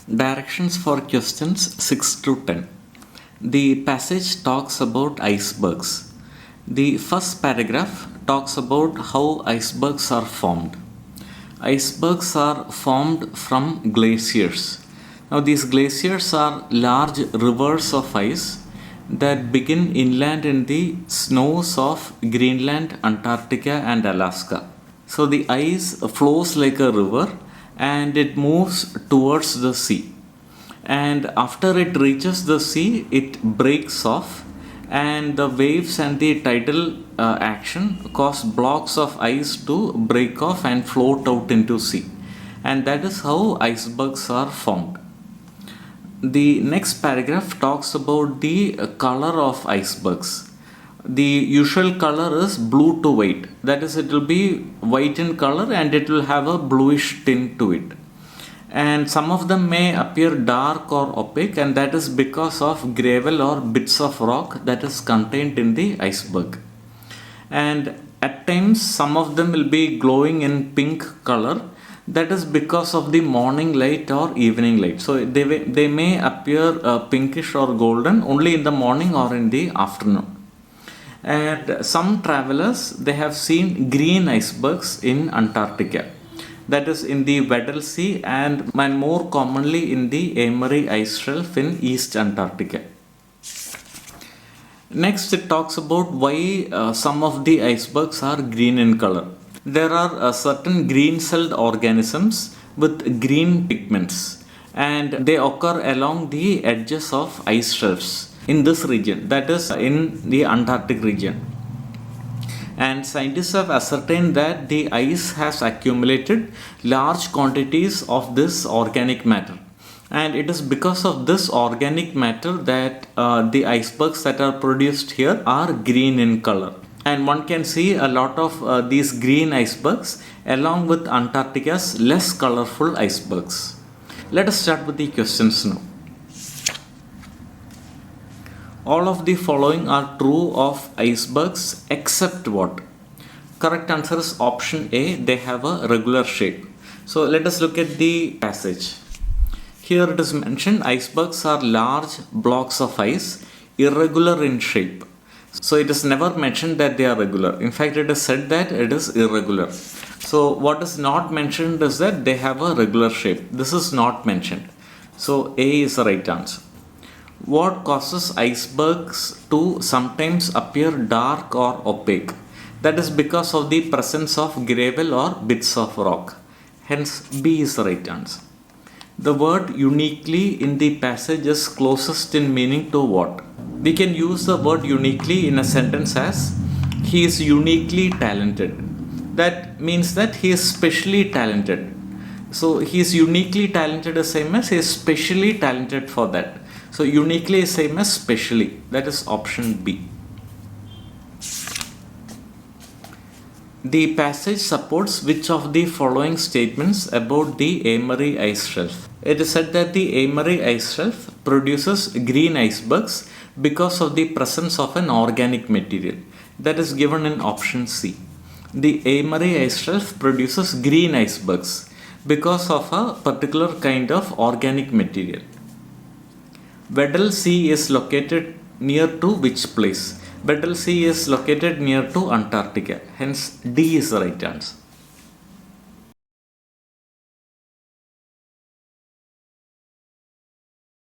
Directions for questions 6 to 10. The passage talks about icebergs. The first paragraph talks about how icebergs are formed. Icebergs are formed from glaciers. Now, these glaciers are large rivers of ice that begin inland in the snows of Greenland, Antarctica, and Alaska. So, the ice flows like a river and it moves towards the sea. And after it reaches the sea, it breaks off, and the waves and the tidal action cause blocks of ice to break off and float out into sea. And that is how icebergs are formed. The next paragraph talks about the color of icebergs. The usual color is blue to white, that is, it will be white in color and it will have a bluish tint to it. And some of them may appear dark or opaque, and that is because of gravel or bits of rock that is contained in the iceberg. And at times some of them will be glowing in pink color, that is because of the morning light or evening light. So they may appear pinkish or golden only in the morning or in the afternoon. And some travelers, they have seen green icebergs in Antarctica, that is in the Weddell Sea, and more commonly in the Emery Ice Shelf in East Antarctica. Next, it talks about why some of the icebergs are green in color. There are certain green-celled organisms with green pigments, and they occur along the edges of ice shelves in this region, that is in the Antarctic region. And scientists have ascertained that the ice has accumulated large quantities of this organic matter. And it is because of this organic matter that the icebergs that are produced here are green in color. And one can see a lot of these green icebergs along with Antarctica's less colorful icebergs. Let us start with the questions now. All of the following are true of icebergs except what? Correct answer is option A, they have a regular shape. So let us look at the passage. Here it is mentioned icebergs are large blocks of ice, irregular in shape. So it is never mentioned that they are regular. In fact, it is said that it is irregular. So what is not mentioned is that they have a regular shape. This is not mentioned. So A is the right answer. What causes icebergs to sometimes appear dark or opaque? That is because of the presence of gravel or bits of rock. Hence, B is the right answer. The word uniquely in the passage is closest in meaning to what? We can use the word uniquely in a sentence as he is uniquely talented. That means that he is specially talented. So he is uniquely talented is same as he is specially talented for that. So uniquely is same as specially. That is option B. The passage supports which of the following statements about the Emery Ice Shelf? It is said that the Emery Ice Shelf produces green icebergs because of the presence of an organic material. That is given in option C. The Emery Ice Shelf produces green icebergs because of a particular kind of organic material. Weddell Sea is located near to which place? Weddell Sea is located near to Antarctica. Hence, D is the right answer.